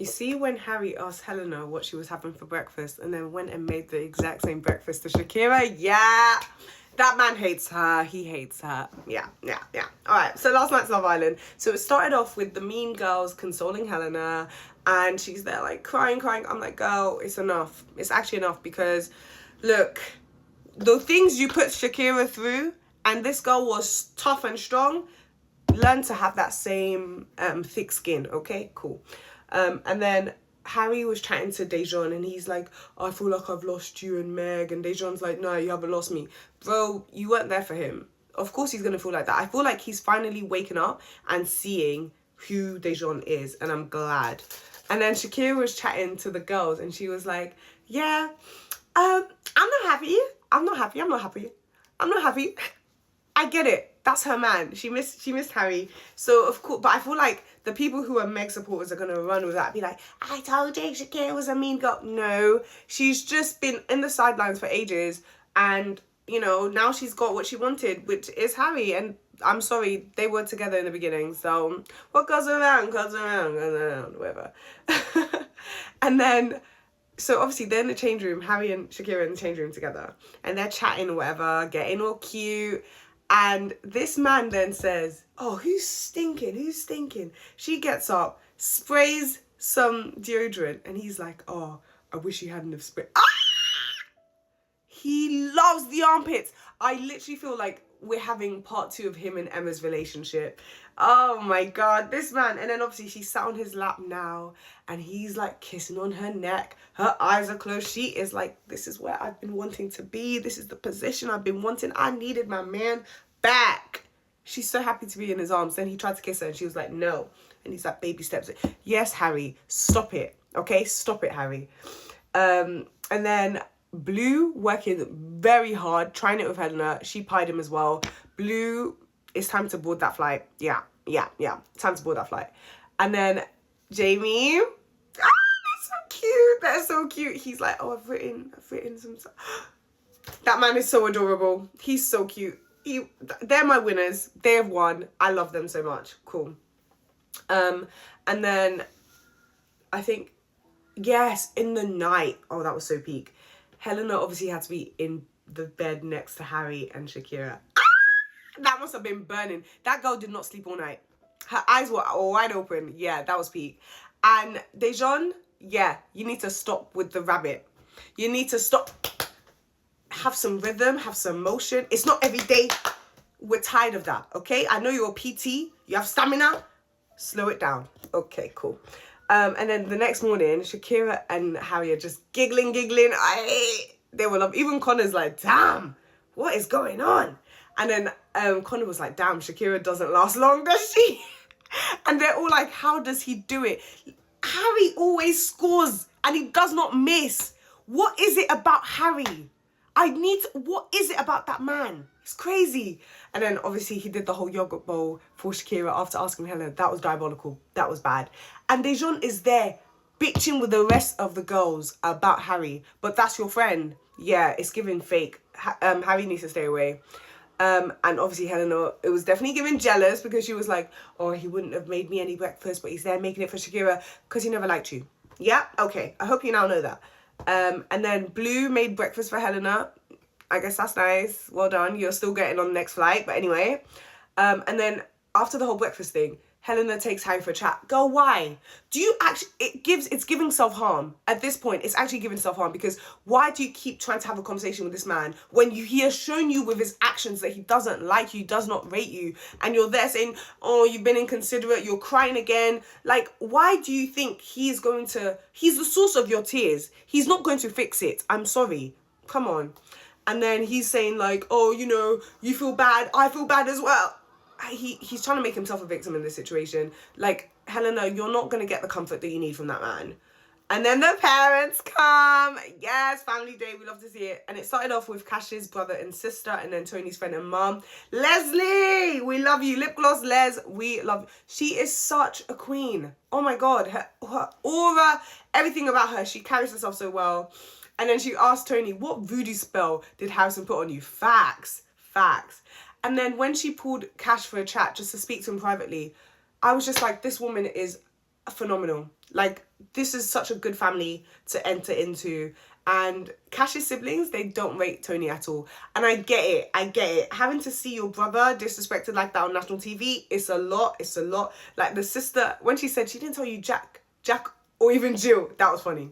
You see when Harry asked Helena what she was having for breakfast and then went and made the exact same breakfast to Shakira? Yeah. That man hates her. He hates her. Yeah. All right. So last night's Love Island. So it started off with the mean girls consoling Helena, and she's there like crying. I'm like, girl, it's enough. It's actually enough because, look, the things you put Shakira through, and this girl was tough and strong. Learn to have that same thick skin. Okay, cool. And then Harry was chatting to Dejan and he's like, I feel like I've lost you and Meg. And Dejan's like, no, you haven't lost me. Bro, you weren't there for him. Of course he's going to feel like that. I feel like he's finally waking up and seeing who Dejan is. And I'm glad. And then Shakira was chatting to the girls and she was like, yeah, I'm not happy. I get it. That's her man. She missed Harry. So of course, but I feel like the people who are Meg supporters are gonna run with that. Be like, I told you Shakira was a mean girl. No, she's just been in the sidelines for ages, and you know now she's got what she wanted, which is Harry. And I'm sorry, they were together in the beginning. So what goes around, whatever. And then. So obviously they're in the change room, Harry and Shakira in the change room together, and they're chatting or whatever, getting all cute. And this man then says, oh, who's stinking? She gets up, sprays some deodorant, and he's like, oh, I wish you hadn't have sprayed. Ah! He loves the armpits. I literally feel like we're having part 2 of him and Emma's relationship. Oh my God, this man. And then obviously she sat on his lap now and he's like kissing on her neck. Her eyes are closed. She is like, this is where I've been wanting to be. This is the position I've been wanting. I needed my man back. She's so happy to be in his arms. Then he tried to kiss her and she was like, no. And he's like, baby steps. Yes, Harry, stop it. Okay, stop it, Harry. And then Blue working very hard, trying it with Helena. She pied him as well. Blue, it's time to board that flight. Yeah. Time to board that flight. And then Jamie. They're so cute. He's like, oh, I've written some stuff. That man is so adorable. He's so cute. They're my winners. They have won. I love them so much. Cool. And then I think, yes, in the night. Oh, that was so peak. Helena obviously had to be in the bed next to Harry and Shakira. That must have been burning. That girl did not sleep all night. Her eyes were wide open. Yeah, that was peak. And Dejan, yeah, you need to stop with the rabbit. You need to stop. Have some rhythm, have some motion. It's not every day. We're tired of that, okay? I know you're a PT. You have stamina. Slow it down. Okay, cool. And then the next morning, Shakira and Harry are just giggling. They were love. Even Connor's like, damn, what is going on? And then Connor was like, damn, Shakira doesn't last long, does she? And they're all like, how does he do it? Harry always scores and he does not miss. What is it about Harry? What is it about that man? It's crazy. And then obviously he did the whole yogurt bowl for Shakira after asking Helena. That was diabolical. That was bad. And Dejan is there bitching with the rest of the girls about Harry. But that's your friend. Yeah, it's giving fake. Harry needs to stay away. And obviously Helena, it was definitely giving jealous because she was like, oh, he wouldn't have made me any breakfast, but he's there making it for Shakira because he never liked you. Yeah, okay. I hope you now know that. And then Blue made breakfast for Helena. I guess that's nice. Well done. You're still getting on the next flight. But anyway. And then after the whole breakfast thing, Helena takes Harry for a chat. Girl, why? Do you actually... It's giving self-harm. At this point, it's actually giving self-harm because why do you keep trying to have a conversation with this man when he has shown you with his actions that he doesn't like you, does not rate you, and you're there saying, oh, you've been inconsiderate, you're crying again. Like, why do you think he's going to... He's the source of your tears. He's not going to fix it. I'm sorry. Come on. And then he's saying like, oh, you know, you feel bad. I feel bad as well. He's trying to make himself a victim in this situation. Like, Helena, you're not going to get the comfort that you need from that man. And then the parents come. Yes, family day. We love to see it. And it started off with Cash's brother and sister and then Tony's friend and mum. Leslie, we love you. Lip gloss, Les, we love you. She is such a queen. Oh my God. Her aura, everything about her. She carries herself so well. And then she asked Tony, what voodoo spell did Harrison put on you? Facts. And then when she pulled Cash for a chat just to speak to him privately, I was just like, this woman is phenomenal. Like, this is such a good family to enter into. And Cash's siblings, they don't rate Tony at all. And I get it. Having to see your brother disrespected like that on national TV, it's a lot. Like the sister, when she said she didn't tell you Jack, or even Jill, that was funny.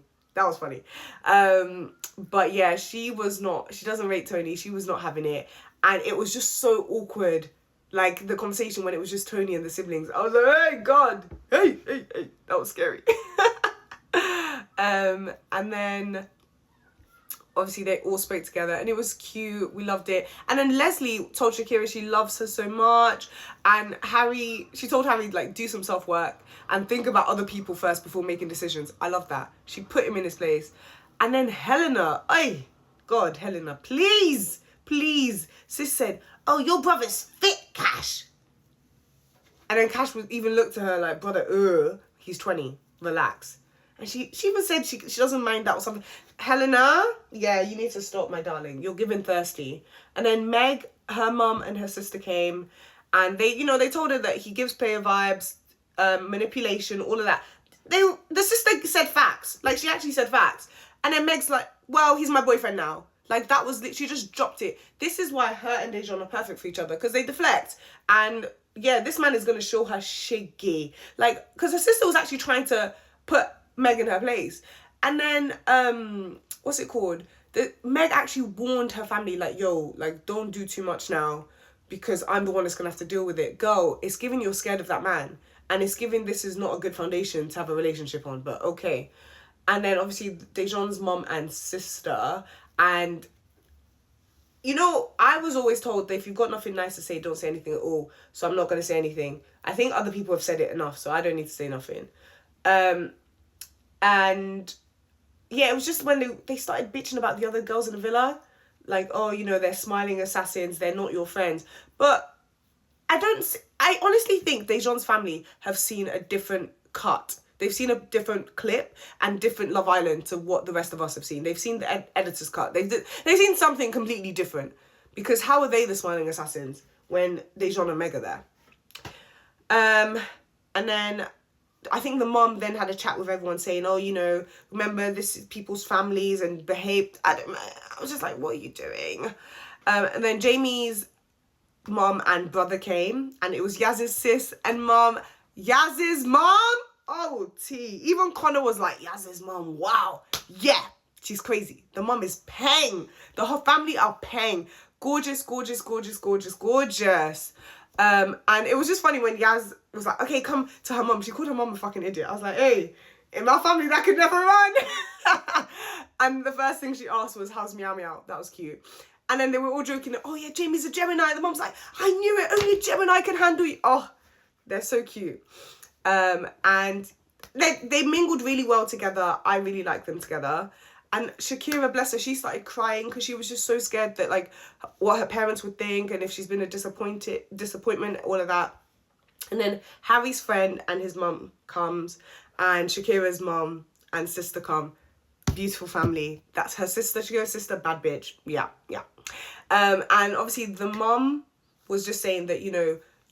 But yeah, she doesn't rate Tony. She was not having it. And it was just so awkward. Like the conversation when it was just Tony and the siblings. I was like, hey, God. Hey. That was scary. And then obviously they all spoke together and it was cute. We loved it. And then Leslie told Shakira she loves her so much. And she told Harry, like, do some self-work and think about other people first before making decisions. I love that. She put him in his place. And then Helena, God, Helena, please. Sis said, oh, your brother's fit, Cash. And then Cash would even look to her like, brother, he's 20, relax. And she even said she doesn't mind that or something. Helena, yeah, you need to stop, my darling. You're giving thirsty. And then Meg, her mum and her sister came. And they told her that he gives player vibes, manipulation, all of that. The sister said facts. Like, she actually said facts. And then Meg's like, well, he's my boyfriend now. Like, that was literally, just dropped it. This is why her and Dejan are perfect for each other. Because they deflect. And, yeah, this man is going to show her shiggy. Like, because her sister was actually trying to put Meg in her place. And then, what's it called? Meg actually warned her family, like, yo, like, don't do too much now. Because I'm the one that's going to have to deal with it. Girl, it's giving you're scared of that man. And it's giving this is not a good foundation to have a relationship on. But, okay. And then, obviously, Dejan's mum and sister. And, I was always told that if you've got nothing nice to say, don't say anything at all. So I'm not going to say anything. I think other people have said it enough, so I don't need to say nothing. And, yeah, it was just when they started bitching about the other girls in the villa. Like, oh, they're smiling assassins. They're not your friends. But I honestly think Dejan's family have seen a different cut. They've seen a different clip and different Love Island to what the rest of us have seen. They've seen the editor's cut. They've seen something completely different. Because how are they the smiling assassins when Dejan and Meg are there? And then I think the mom then had a chat with everyone saying, oh, remember this is people's families and behaved. I was just like, what are you doing? And then Jamie's mom and brother came and it was Yaz's sis and mom. Yaz's mom? Oh, even Connor was like, Yaz's mom, wow. Yeah, she's crazy. The mom is paying. The whole family are paying. Gorgeous. And it was just funny when Yaz was like, okay, come to her mom. She called her mom a fucking idiot. I was like, hey, in my family, that could never run. And the first thing she asked was, how's Meow Meow? That was cute. And then they were all joking, oh yeah, Jamie's a Gemini. The mom's like, I knew it, only a Gemini can handle you. Oh, they're so cute. And they mingled really well together. I really like them together. And Shakira, bless her, she started crying because she was just so scared that, like, what her parents would think and if she's been a disappointment, all of that. And then Harry's friend and his mum comes and Shakira's mum and sister come. Beautiful family. That's her sister, Shakira's sister, bad bitch. Yeah. And obviously the mum was just saying that,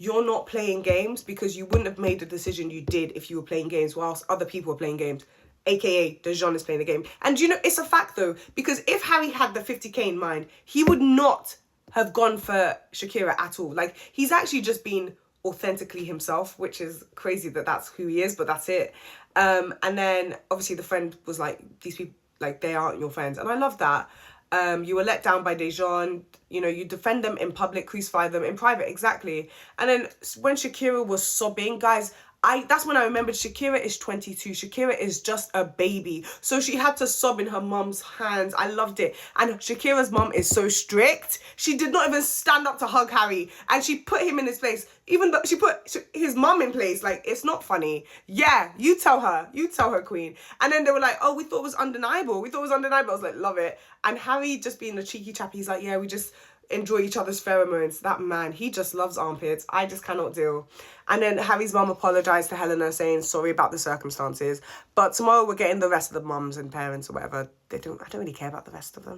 you're not playing games because you wouldn't have made the decision you did if you were playing games whilst other people were playing games. AKA, Dejan is playing the game. And it's a fact though, because if Harry had the 50k in mind, he would not have gone for Shakira at all. Like, he's actually just been authentically himself, which is crazy that that's who he is, but that's it. And then obviously the friend was like, these people, like, they aren't your friends. And I love that. You were let down by Dejan. You defend them in public, crucify them in private, exactly. And then when Shakira was sobbing, guys, that's when I remembered Shakira is 22. Shakira is just a baby. So she had to sob in her mum's hands. I loved it. And Shakira's mum is so strict. She did not even stand up to hug Harry. And she put him in his place. Even though she put his mum in place. Like, it's not funny. Yeah, you tell her. You tell her, queen. And then they were like, oh, we thought it was undeniable. I was like, love it. And Harry just being a cheeky chap, he's like, yeah, we just enjoy each other's pheromones. That man, he just loves armpits. I just cannot deal. And then Harry's mum apologised to Helena saying sorry about the circumstances. But tomorrow we're getting the rest of the mums and parents or whatever. I don't really care about the rest of them.